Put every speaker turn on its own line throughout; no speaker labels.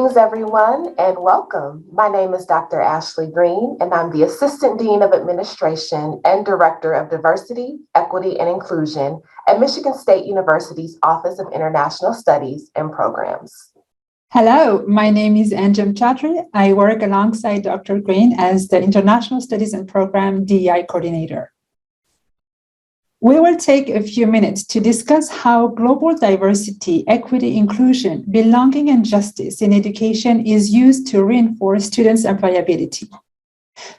Greetings, everyone, and welcome. My name is Dr. Ashley Green, and I'm the Assistant Dean of Administration and Director of Diversity, Equity, and Inclusion at Michigan State University's Office of International Studies and Programs.
Hello, my name is Anjem Chatri. I work alongside Dr. Green as the International Studies and Program DEI Coordinator. We will take a few minutes to discuss how global diversity, equity, inclusion, belonging, and justice in education is used to reinforce students' employability.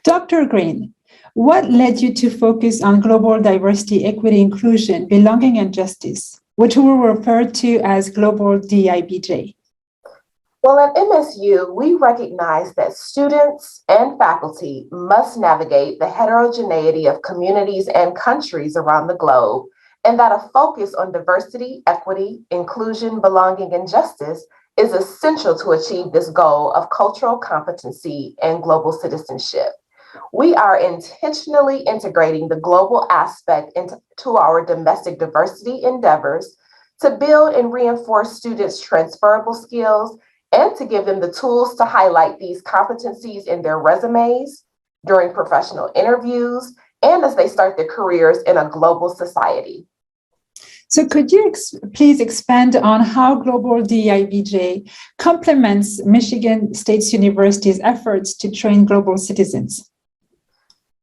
Dr. Green, what led you to focus on global diversity, equity, inclusion, belonging, and justice, which we will refer to as global DEIBJ?
Well, at MSU, we recognize that students and faculty must navigate the heterogeneity of communities and countries around the globe, and that a focus on diversity, equity, inclusion, belonging, and justice is essential to achieve this goal of cultural competency and global citizenship. We are intentionally integrating the global aspect into our domestic diversity endeavors to build and reinforce students' transferable skills and to give them the tools to highlight these competencies in their resumes, during professional interviews, and as they start their careers in a global society.
So could you please expand on how Global DEIBJ complements Michigan State University's efforts to train global citizens?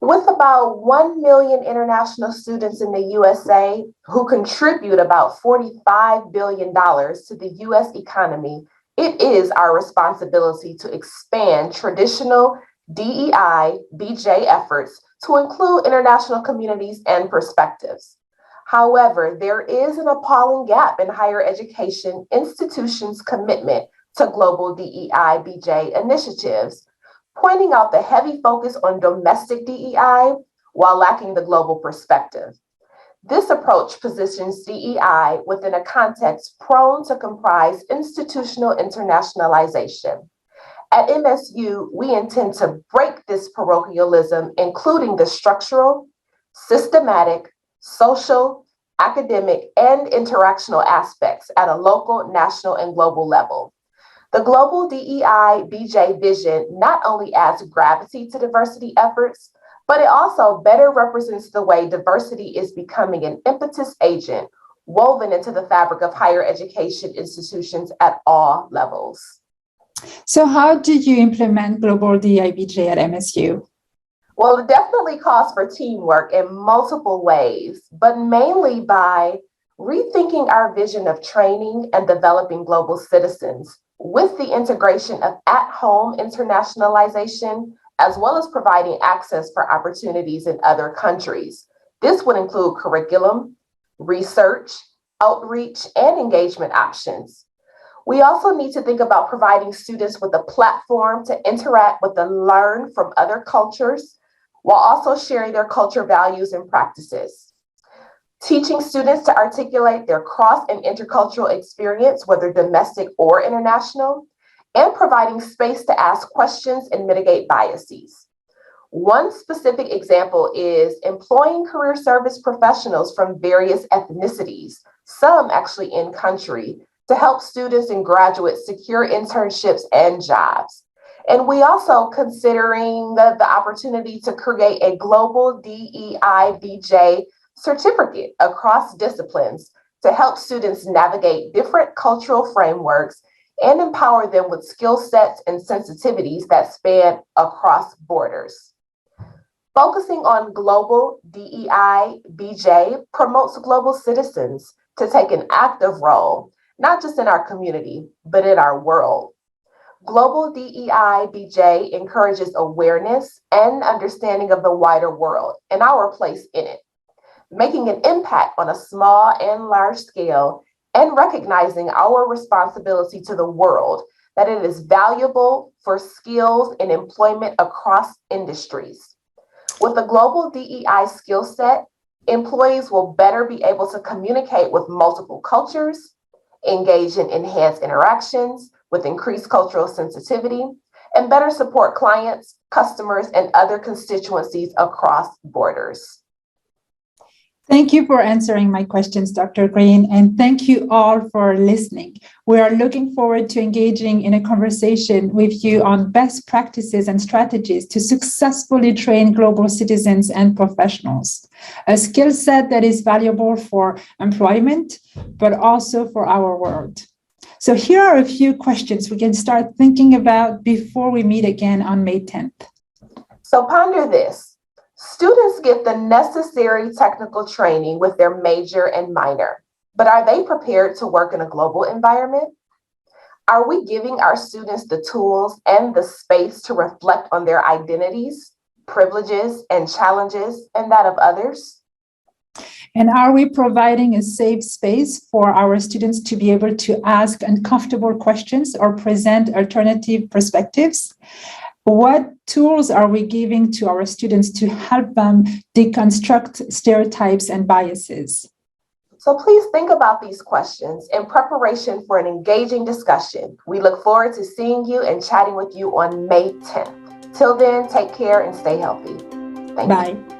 With about 1 million international students in the USA who contribute about $45 billion to the US economy, it is our responsibility to expand traditional DEI-BJ efforts to include international communities and perspectives. However, there is an appalling gap in higher education institutions' commitment to global DEI-BJ initiatives, pointing out the heavy focus on domestic DEI while lacking the global perspective. This approach positions DEI within a context prone to comprise institutional internationalization. At MSU, we intend to break this parochialism, including the structural, systematic, social, academic, and interactional aspects at a local, national, and global level. The global DEI-BJ vision not only adds gravity to diversity efforts, but it also better represents the way diversity is becoming an impetus agent woven into the fabric of higher education institutions at all levels.
So how did you implement global DEIBJ at MSU?
Well, it definitely calls for teamwork in multiple ways, but mainly by rethinking our vision of training and developing global citizens with the integration of at-home internationalization, as well as providing access for opportunities in other countries. This would include curriculum, research, outreach, and engagement options. We also need to think about providing students with a platform to interact with and learn from other cultures, while also sharing their culture values and practices. Teaching students to articulate their cross and intercultural experience, whether domestic or international, and providing space to ask questions and mitigate biases. One specific example is employing career service professionals from various ethnicities, some actually in country, to help students and graduates secure internships and jobs. And we also considering the opportunity to create a global DEI-BJ certificate across disciplines to help students navigate different cultural frameworks and empower them with skill sets and sensitivities that span across borders. Focusing on global DEI-BJ promotes global citizens to take an active role, not just in our community, but in our world. Global DEI-BJ encourages awareness and understanding of the wider world and our place in it, making an impact on a small and large scale, and recognizing our responsibility to the world that it is valuable for skills and employment across industries. With a global DEI skill set, employees will better be able to communicate with multiple cultures, engage in enhanced interactions with increased cultural sensitivity, and better support clients, customers, and other constituencies across borders.
Thank you for answering my questions, Dr. Green, and thank you all for listening. We are looking forward to engaging in a conversation with you on best practices and strategies to successfully train global citizens and professionals, a skill set that is valuable for employment, but also for our world. So here are a few questions we can start thinking about before we meet again on May 10th.
So ponder this. Students get the necessary technical training with their major and minor, but are they prepared to work in a global environment? Are we giving our students the tools and the space to reflect on their identities, privileges, and challenges, and that of others?
And are we providing a safe space for our students to be able to ask uncomfortable questions or present alternative perspectives? What tools are we giving to our students to help them deconstruct stereotypes and biases?
So please think about these questions in preparation for an engaging discussion. We look forward to seeing you and chatting with you on May 10th. Till then, take care and stay healthy. Thank you.
Bye.